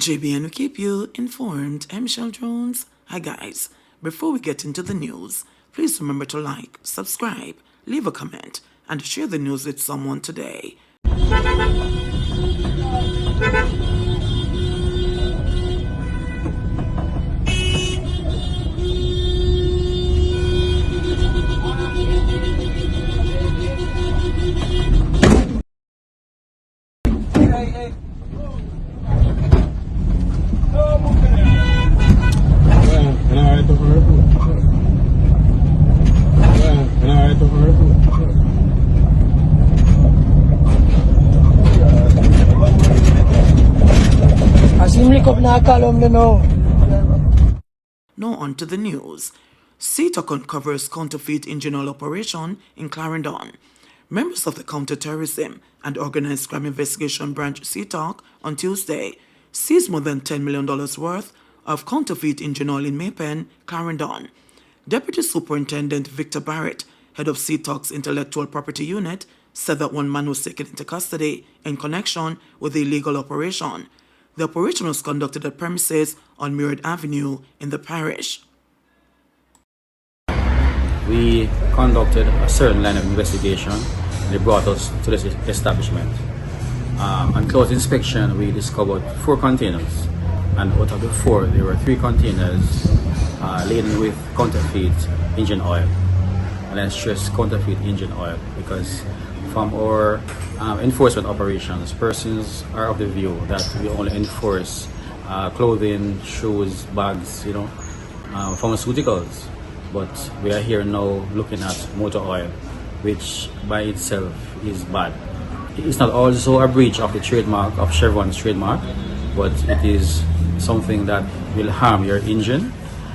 JBNN will keep you informed. I'm Michelle Jones. Hi guys. Before we get into the news, please remember to like, subscribe, leave a comment, and share the news with someone today. Now on to the news. CTOC uncovers counterfeit engine oil operation in Clarendon. Members of the Counterterrorism and Organized Crime Investigation Branch CTOC on Tuesday seized more than $10 million worth of counterfeit engine oil in Maypen, Clarendon. Deputy Superintendent Victor Barrett, head of CTOC's Intellectual Property Unit, said that one man was taken into custody in connection with the illegal operation. The operation was conducted at premises on Vineyard Avenue in the parish. We conducted a certain line of investigation. They brought us to this establishment. On close inspection, we discovered 4 containers, and out of the 4, there were 3 containers laden with counterfeit engine oil. And I stress counterfeit engine oil because from our enforcement operations, persons are of the view that we only enforce clothing, shoes, bags, pharmaceuticals. But we are here now looking at motor oil, which by itself is bad. It's not also a breach of the trademark, of Chevron's trademark, but it is something that will harm your engine,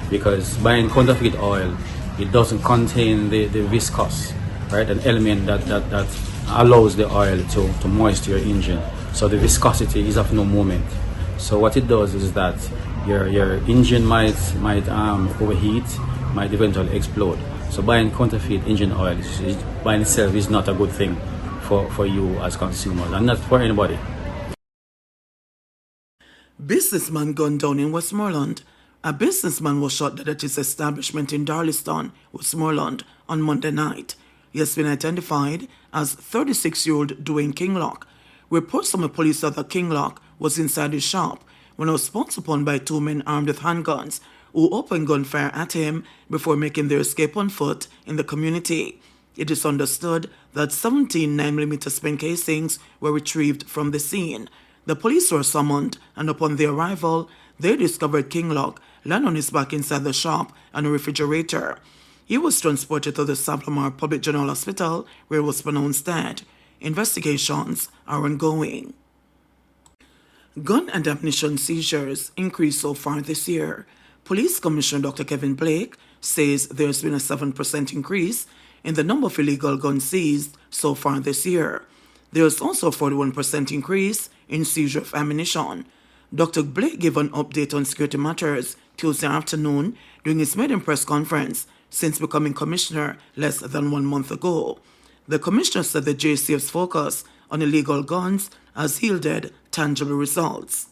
because buying counterfeit oil, it doesn't contain the viscose, right? An element that allows the oil to moisture your engine. So the viscosity is of no moment. So what it does is that your engine might overheat, might eventually explode. So buying counterfeit engine oil by itself is not a good thing for you as consumers, and not for anybody. Businessman gunned down in Westmoreland. A businessman was shot dead at his establishment in Darlington, Westmoreland, on Monday night. He has been identified as 36-year-old Dwayne Kinglock. Reports from the police said that Kinglock was inside his shop when he was pounced upon by 2 men armed with handguns who opened gunfire at him before making their escape on foot in the community. It is understood that 17 9mm spent casings were retrieved from the scene. The police were summoned, and upon their arrival, they discovered Kinglock lying on his back inside the shop and a refrigerator. He was transported to the Savlamar Public General Hospital, where he was pronounced dead. Investigations are ongoing. Gun and ammunition seizures increased so far this year. Police Commissioner Dr. Kevin Blake says there's been a 7% increase in the number of illegal guns seized so far this year. There is also a 41% increase in seizure of ammunition. Dr. Blake gave an update on security matters Tuesday afternoon during his maiden press conference since becoming commissioner less than 1 month ago. The commissioner said the JCF's focus on illegal guns has yielded tangible results.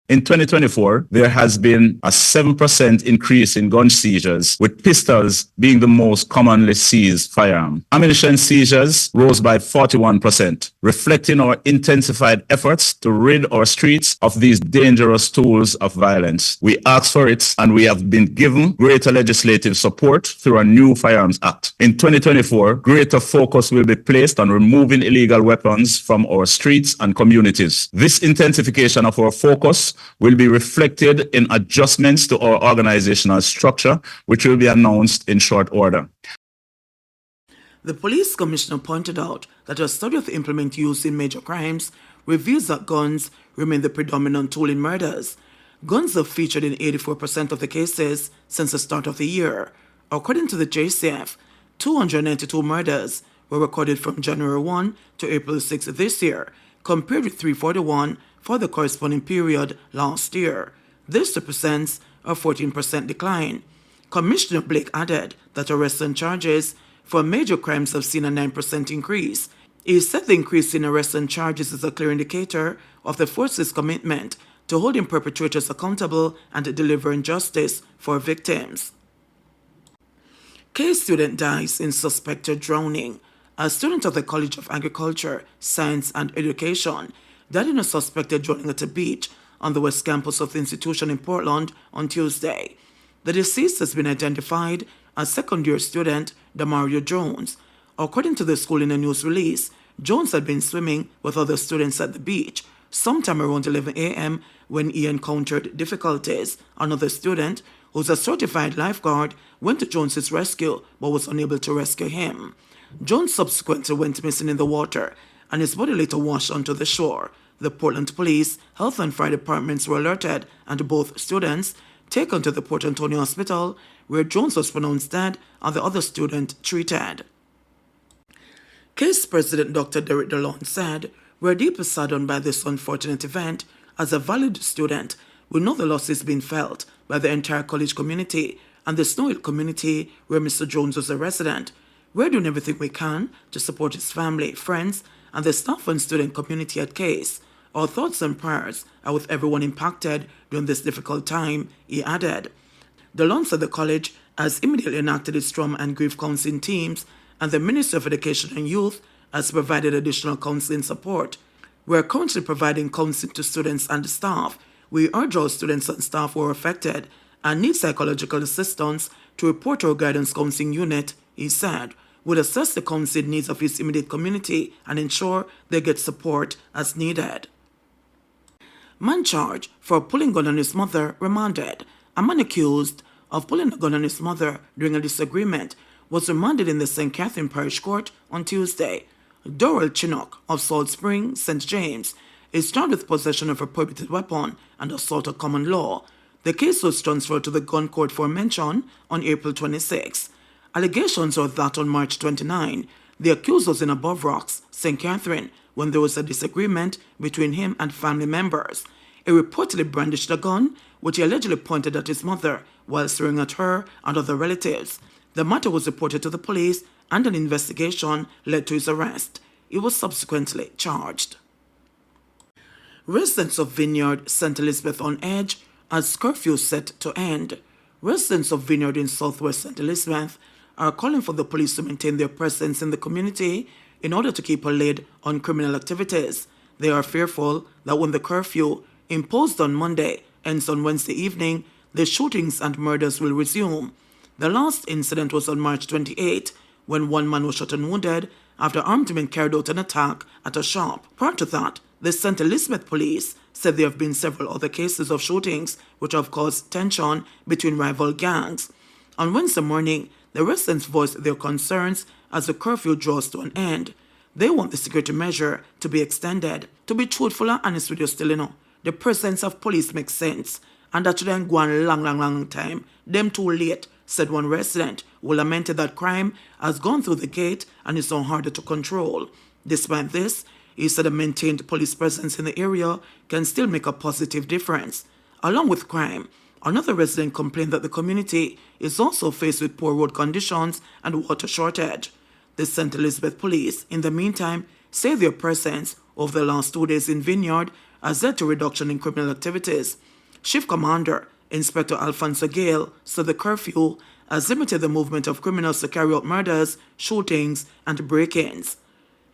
In 2024, there has been a 7% increase in gun seizures, with pistols being the most commonly seized firearm. Ammunition seizures rose by 41%, reflecting our intensified efforts to rid our streets of these dangerous tools of violence. We asked for it, and we have been given greater legislative support through our new Firearms Act. In 2024, greater focus will be placed on removing illegal weapons from our streets and communities. This intensification of our focus will be reflected in adjustments to our organizational structure, which will be announced in short order. The police commissioner pointed out that a study of the implement used in major crimes reveals that guns remain the predominant tool in murders. Guns have featured in 84% of the cases since the start of the year. According to the JCF, 292 murders were recorded from January 1 to April 6 this year, compared with 341 for the corresponding period last year. This represents a 14% decline. Commissioner Blake added that arrests and charges for major crimes have seen a 9% increase. He said the increase in arrests and charges is a clear indicator of the force's commitment to holding perpetrators accountable and delivering justice for victims. Case student dies in suspected drowning. A student of the College of Agriculture, Science and Education died in a suspected drowning at a beach on the west campus of the institution in Portland on Tuesday. The deceased has been identified as second-year student Damario Jones. According to the school in a news release, Jones had been swimming with other students at the beach sometime around 11 a.m. when he encountered difficulties. Another student, who's a certified lifeguard, went to Jones's rescue but was unable to rescue him. Jones subsequently went missing in the water and his body later washed onto the shore. The Portland Police, Health and Fire departments were alerted and both students taken to the Port Antonio Hospital where Jones was pronounced dead and the other student treated. Case President Dr. Derek DeLon said, "We're deeply saddened by this unfortunate event. As a valued student, we know the loss is being felt by the entire college community and the Snow Hill community where Mr. Jones was a resident. We're doing everything we can to support his family, friends, and the staff and student community at Case. Our thoughts and prayers are with everyone impacted during this difficult time," he added. DeLon said the college has immediately enacted its trauma and grief counseling teams, and the Ministry of Education and Youth has provided additional counseling support. We are currently providing counseling to students and staff. We urge all students and staff who are affected and need psychological assistance to report to our guidance counseling unit, he said. We'll assess the counseling needs of his immediate community and ensure they get support as needed. Man charged for pulling gun on his mother remanded. A man accused of pulling a gun on his mother during a disagreement was remanded in the St. Catherine Parish Court on Tuesday. Dorrell Chinook of Salt Spring, St. James, is charged with possession of a prohibited weapon and assault at common law. The case was transferred to the gun court for mention on April 26. Allegations are that on March 29, the accused was in Above Rocks, St. Catherine, when there was a disagreement between him and family members. He reportedly brandished a gun, which he allegedly pointed at his mother while staring at her and other relatives. The matter was reported to the police and an investigation led to his arrest. He was subsequently charged. Residents of Vineyard, St. Elizabeth on edge as curfew set to end. Residents of Vineyard in southwest St. Elizabeth are calling for the police to maintain their presence in the community in order to keep a lid on criminal activities. They are fearful that when the curfew imposed on Monday ends on Wednesday evening, the shootings and murders will resume. The last incident was on March 28, when one man was shot and wounded after armed men carried out an attack at a shop. Prior to that, the St. Elizabeth police said there have been several other cases of shootings which have caused tension between rival gangs. On Wednesday morning, the residents voiced their concerns as the curfew draws to an end. They want the security measure to be extended. To be truthful and honest with you still, the presence of police makes sense, and that shouldn't go on a long time. Them too late, said one resident, who lamented that crime has gone through the gate and is now harder to control. Despite this, he said a maintained police presence in the area can still make a positive difference. Along with crime, another resident complained that the community is also faced with poor road conditions and water shortage. The St. Elizabeth police, in the meantime, say their presence over the last 2 days in Vineyard has led to reduction in criminal activities. Shift Commander Inspector Alfonso Gale said the curfew has limited the movement of criminals to carry out murders, shootings, and break-ins.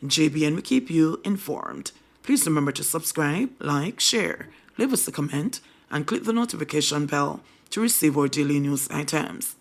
JBN will keep you informed. Please remember to subscribe, like, share, leave us a comment, and click the notification bell to receive our daily news items.